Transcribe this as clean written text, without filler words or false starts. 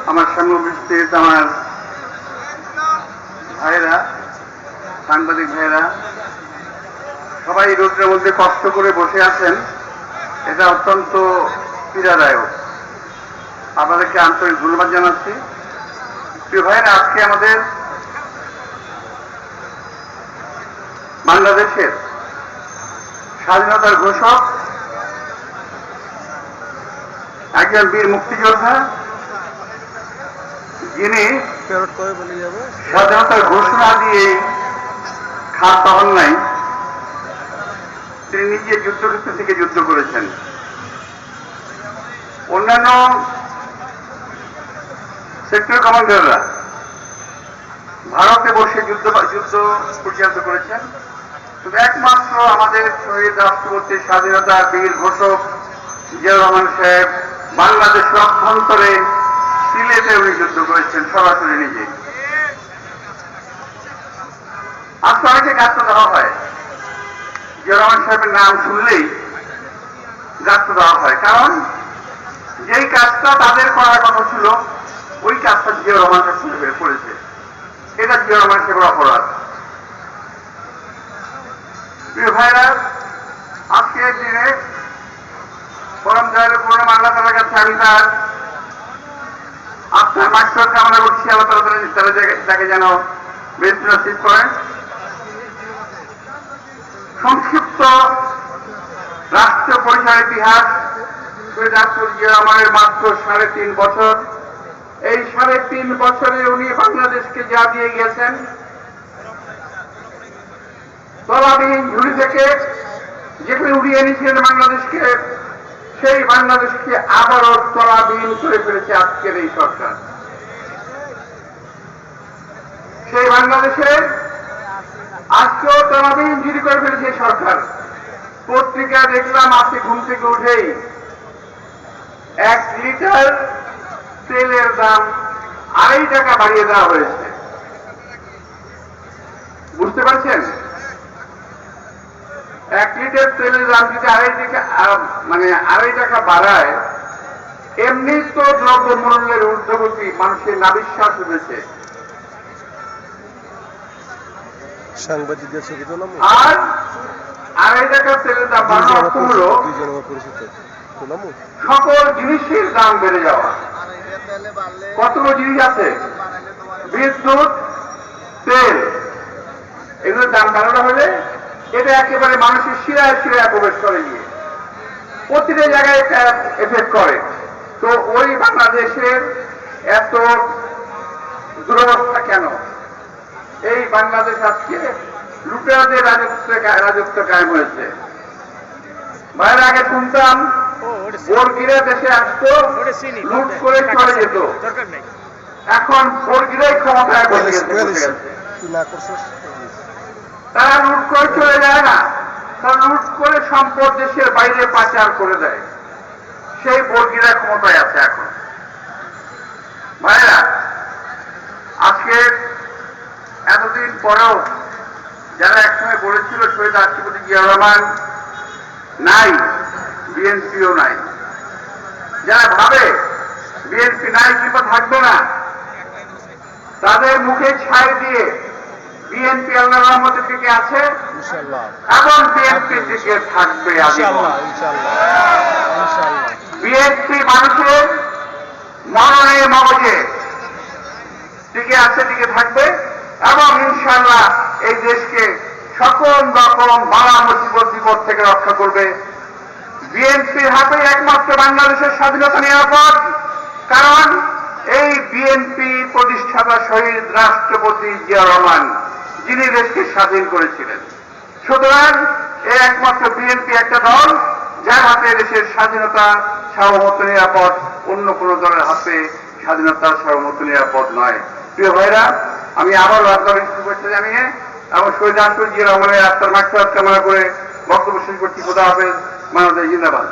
আমার সামনে উপস্থিত আমার ভাইরা, সাংবাদিক ভাইরা, সবাই রোদ্রের মধ্যে কষ্ট করে বসে আছেন, এটা অত্যন্ত পীড়াদায়ক। আপনাদেরকে আন্তরিক ধন্যবাদ জানাচ্ছি। প্রিয় ভাইরা, আজকে আমাদের বাংলাদেশের স্বাধীনতার ঘোষক একজন বীর মুক্তিযোদ্ধা, যিনি স্বাধীনতার ঘোষণা দিয়ে খাত হন নাই, তিনি নিজে যুদ্ধক্ষেত্র থেকে যুদ্ধ করেছেন। অন্যান্য সেক্টর কমান্ডাররা ভারতে বসে যুদ্ধ পরিচালিত করেছেন, তবে একমাত্র আমাদের শহীদ রাষ্ট্রপতি স্বাধীনতার বীর ঘোষক জিয়াউর রহমান সাহেব বাংলাদেশের অভ্যন্তরে সিলেটে উনি যুদ্ধ করেছেন সরাসরি নিজে। আজকে অনেকে গাছটা দেওয়া হয়, জিয়াউর রহমান সাহেবের নাম শুনলেই গাছটা দেওয়া হয়, কারণ যেই কাজটা তাদের করার কথা ছিল ওই কাজটা জিয়াউর রহমান সাহেব করেছে। এটা জিয়াউর রহমান সাহেবের অপরাধ। প্রিয় ভাইরা, আজকের দিনে পরম দয়ালু করুন আল্লাহ তাআলার কাছে আমি তার আত্মার মাগফিরাত কামনা করছি। আল্লাহ তাআলা তাকে যেন বেহেশত নসিব করেন। সংক্ষিপ্ত রাষ্ট্র পরিচয় ইতিহাস, শহীদ রাষ্ট্রপতি জিয়া রহমানের মাত্র 3.5 বছর। এই 3.5 বছরে উনি বাংলাদেশকে যা দিয়ে গেছেন, তলাবিহীন ঝুড়ি থেকে যেখানে উড়িয়ে এনেছিলেন বাংলাদেশকে, সেই বাংলাদেশকে আবারও তলাবিহীন করে ফেলেছে আজকের এই সরকার। সেই বাংলাদেশে আজকেও তলাবিহীন ঝুড়ি করে ফেলেছে এই সরকার। পত্রিকা দেখলাম আজকে ঘুম থেকে উঠেই 1 লিটার তেলের দাম 2.5 টাকা বাড়িয়ে দেওয়া হয়েছে। বুঝতে পারছেন? 1 লিটার তেলের দাম যদি 2.5 টাকা বাড়ায়, এমনি তো দ্রব্যমূল্যের ঊর্ধ্বগতি, মানুষের নাবিশ্বাস হয়েছে। আর 2.5 টাকা তেলের দাম বাড়ানোর অর্থ হলো সকল জিনিসের দাম বেড়ে যাওয়া। কতগুলো জিনিস আছে, বিদ্যুৎ, তেল, এগুলোর দাম বাড়ানো হলে এটা একেবারে মানুষের শিরায় শিরায় প্রবেশ করে গিয়ে প্রতিটা জায়গায় এফেক্ট করে। তো ওই বাংলাদেশের এত দুরবস্থা কেন? এই বাংলাদেশ আজকে লুটেরাদের রাজত্ব কায়েম হয়েছে। বাইরে আগে শুনতাম বর্গিরা দেশে আসতো, লুট করে চলে যেত, এখন বর্গিরাই ক্ষমতায় বসে গেছে। তারা লুট করে চলে যায় না, তারা লুট করে সম্পদ দেশের বাইরে পাচার করে দেয়। সেই বর্গিরা ক্ষমতায় আছে এখন। ভাইরা, আজকে এতদিন পরেও যারা একসময় বলেছিল শহীদ রাষ্ট্রপতি জিয়াউর রহমান নাই, বিএনপিও নাই, যারা ভাবে বিএনপি নাই কিংবা থাকবে না, তাদের মুখে ছাই দিয়ে বিএনপি আল্লাহর রহমতের দিকে আছে এবং বিএনপি দিকে থাকবে। বিএনপি মানুষের মননে মগজে দিকে আছে, দিকে থাকবে এবং ইনশাআল্লাহ এই দেশকে সকল রকম বালা মুসিবত বিপদ থেকে রক্ষা করবে। বিএনপির হাতে একমাত্র বাংলাদেশের স্বাধীনতা নিরাপদ, কারণ এই বিএনপি প্রতিষ্ঠাতা শহীদ রাষ্ট্রপতি জিয়াউর রহমান, যিনি দেশকে স্বাধীন করেছিলেন। সুতরাং এই একমাত্র বিএনপি একটা দল যার হাতে দেশের স্বাধীনতা সার্বভৌমত্ব নিরাপদ, অন্য কোন দলের হাতে স্বাধীনতা সার্বভৌমত্ব নিরাপদ নয়। প্রিয় ভাইরা, আমি আবার আপনাদের শুভেচ্ছা জানিয়ে এবং শহীদ রাষ্ট্রপতি জিয়াউর রহমানের আত্মার মাগফিরাত কামনা করে বক্তব্য শেষ করছি। খোদা হাফেজ। বাংলাদেশ জিন্দাবাদ।